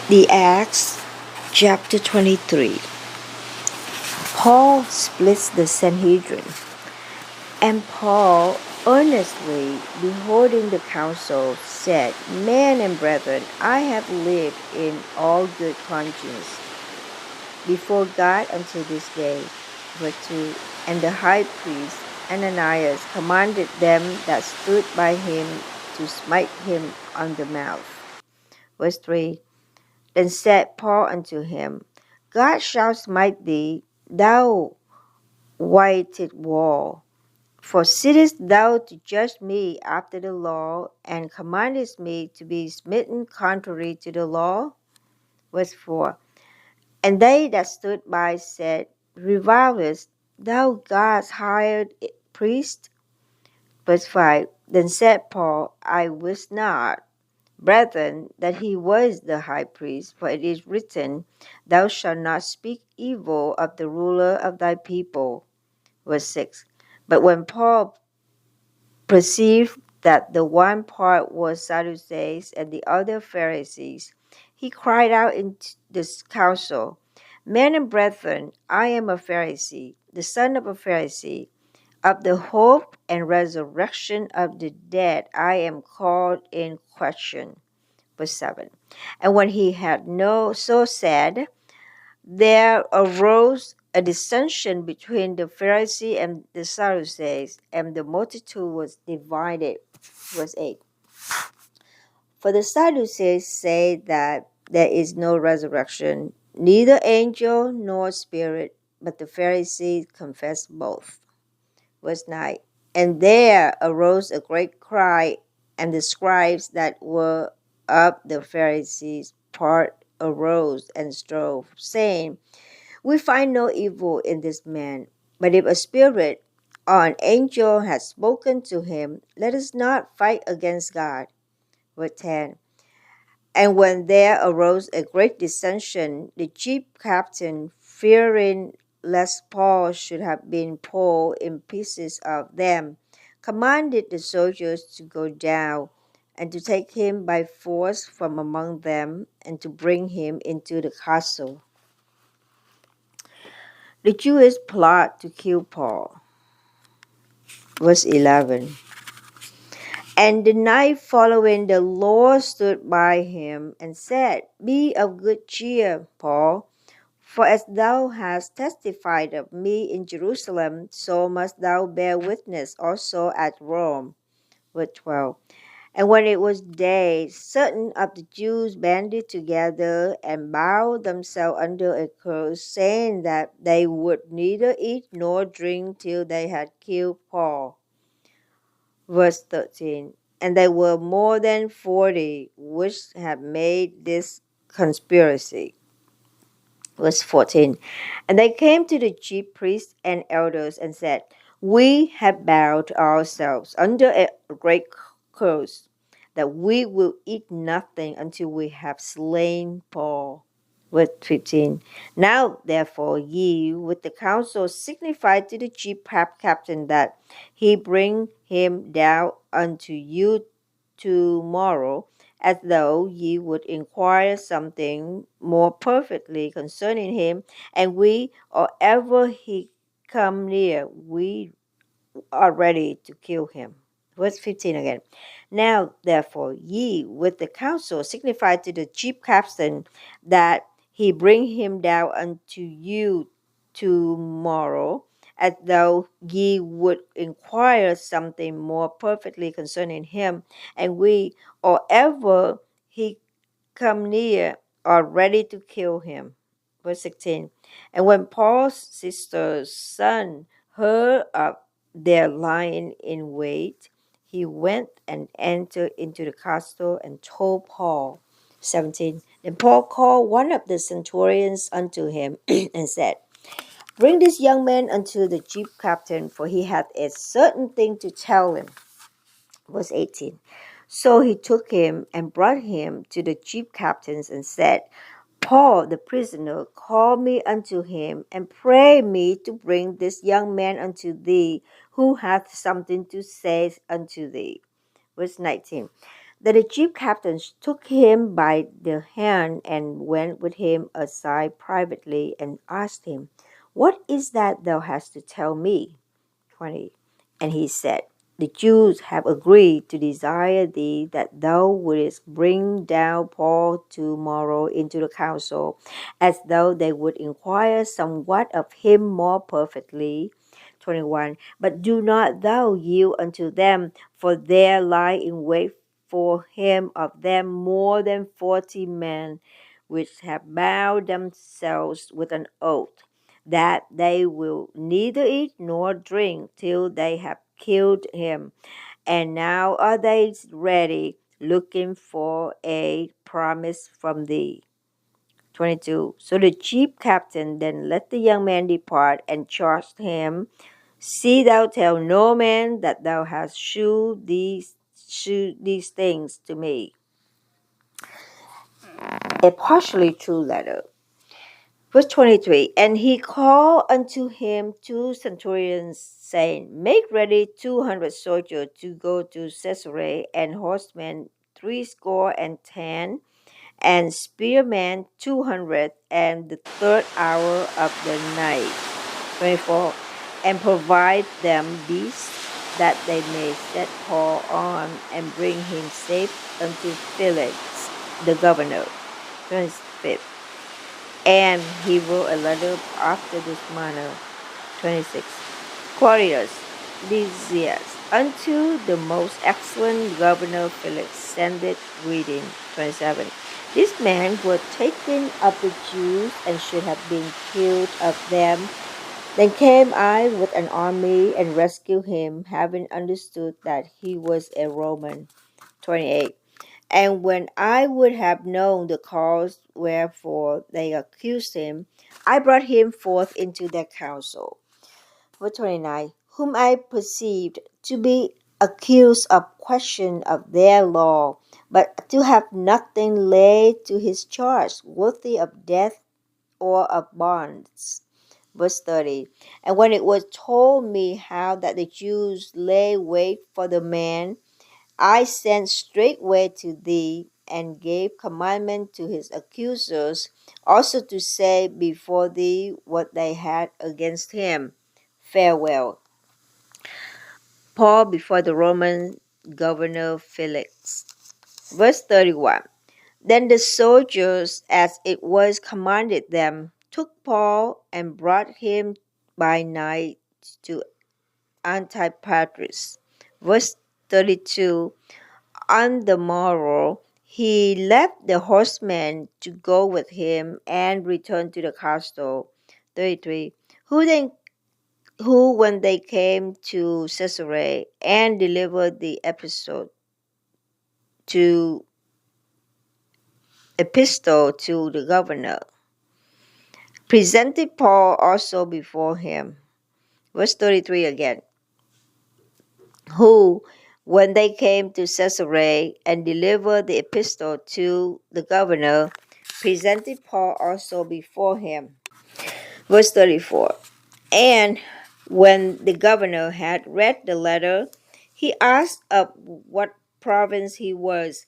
The Acts chapter 23. Paul splits the Sanhedrin. And Paul, earnestly beholding the council, said, Men and brethren, I have lived in all good conscience before God until this day. Verse 2. And the high priest Ananias commanded them that stood by him to smite him on the mouth. Verse 3. Then said Paul unto him, God shall smite thee, thou whited wall. For sittest thou to judge me after the law, and commandest me to be smitten contrary to the law? Verse 4. And they that stood by said, Revilest thou God's hired priest? Verse 5. Then said Paul, I wist not, brethren, that he was the high priest, for it is written, Thou shalt not speak evil of the ruler of thy people. Verse 6. But when Paul perceived that the one part was Sadducees and the other Pharisees, he cried out in the council, Men and brethren, I am a Pharisee, the son of a Pharisee. Of the hope and resurrection of the dead I am called in question. Verse 7. And when he had so said, there arose a dissension between the Pharisees and the Sadducees, and the multitude was divided. Verse 8. For the Sadducees say that there is no resurrection, neither angel nor spirit, but the Pharisees confess both. Verse 9. And there arose a great cry, and the scribes that were of the Pharisees' part arose and strove, saying, We find no evil in this man, but if a spirit or an angel has spoken to him, let us not fight against God. Verse 10. And when there arose a great dissension, the chief captain, fearing lest Paul should have been pulled in pieces of them, commanded the soldiers to go down and to take him by force from among them and to bring him into the castle. The Jews plot to kill Paul. Verse 11. And the night following, the Lord stood by him and said, Be of good cheer, Paul, for as thou hast testified of me in Jerusalem, so must thou bear witness also at Rome. Verse 12. And when it was day, certain of the Jews banded together and bowed themselves under a curse, saying that they would neither eat nor drink till they had killed Paul. Verse 13. And they were more than 40 which had made this conspiracy. Verse 14. And they came to the chief priests and elders and said, We have bowed ourselves under a great curse, that we will eat nothing until we have slain Paul. Verse 15. Now therefore ye with the council signify to the chief captain that he bring him down unto you tomorrow, as though ye would inquire something more perfectly concerning him, and we, or ever he come near, we are ready to kill him. Verse 15 again. Now, therefore, ye with the council signify to the chief captain that he bring him down unto you tomorrow, as though ye would inquire something more perfectly concerning him, and we, or ever he come near, are ready to kill him. Verse 16. And when Paul's sister's son heard of their lying in wait, he went and entered into the castle and told Paul. 17. Then Paul called one of the centurions unto him and said, Bring this young man unto the chief captain, for he hath a certain thing to tell him. Verse 18. So he took him and brought him to the chief captains and said, Paul, the prisoner, called me unto him and prayed me to bring this young man unto thee, who hath something to say unto thee. Verse 19. Then the chief captains took him by the hand and went with him aside privately and asked him, "What is that thou hast to tell me?" 20. And he said, "The Jews have agreed to desire thee that thou wouldest bring down Paul tomorrow into the council, as though they would inquire somewhat of him more perfectly." 21. But do not thou yield unto them, for there lie in wait for him of them more than 40 men, which have bound themselves with an oath, that they will neither eat nor drink till they have killed him. And now are they ready, looking for a promise from thee. 22. So the chief captain then let the young man depart and charged him, "See thou tell no man that thou hast shewed these things to me." A partially true letter. Verse 23. And he called unto him 2 centurions, saying, "Make ready 200 soldiers to go to Caesarea, and horsemen 80, and spearmen 200, and the third hour of the night." 24. And provide them beasts, that they may set Paul on and bring him safe unto Felix the governor. 25. And he wrote a letter after this manner. 26. Claudius Lysias, unto the most excellent governor Felix, sendeth greeting. 27. This man who had taken of the Jews and should have been killed of them, then came I with an army and rescued him, having understood that he was a Roman. 28. And when I would have known the cause wherefore they accused him, I brought him forth into their council. Verse 29. Whom I perceived to be accused of question of their law, but to have nothing laid to his charge worthy of death or of bonds. Verse 30. And when it was told me how that the Jews lay wait for the man, I sent straightway to thee, and gave commandment to his accusers also to say before thee what they had against him. Farewell. Paul before the Roman governor Felix. Verse 31. Then the soldiers, as it was commanded them, took Paul and brought him by night to Antipatris. Verse 32. On the morrow, he left the horsemen to go with him and returned to the castle. 33. Who, when they came to Caesarea and delivered the epistle to the governor, presented Paul also before him. Verse 33 again. Who, when they came to Caesarea and delivered the epistle to the governor, presented Paul also before him. Verse 34. And when the governor had read the letter, he asked of what province he was.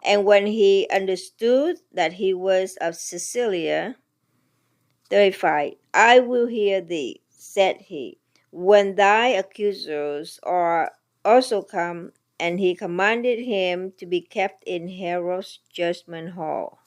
And when he understood that he was of Sicilia, 35. I will hear thee, said he, when thy accusers are also come. And he commanded him to be kept in Herod's judgment hall.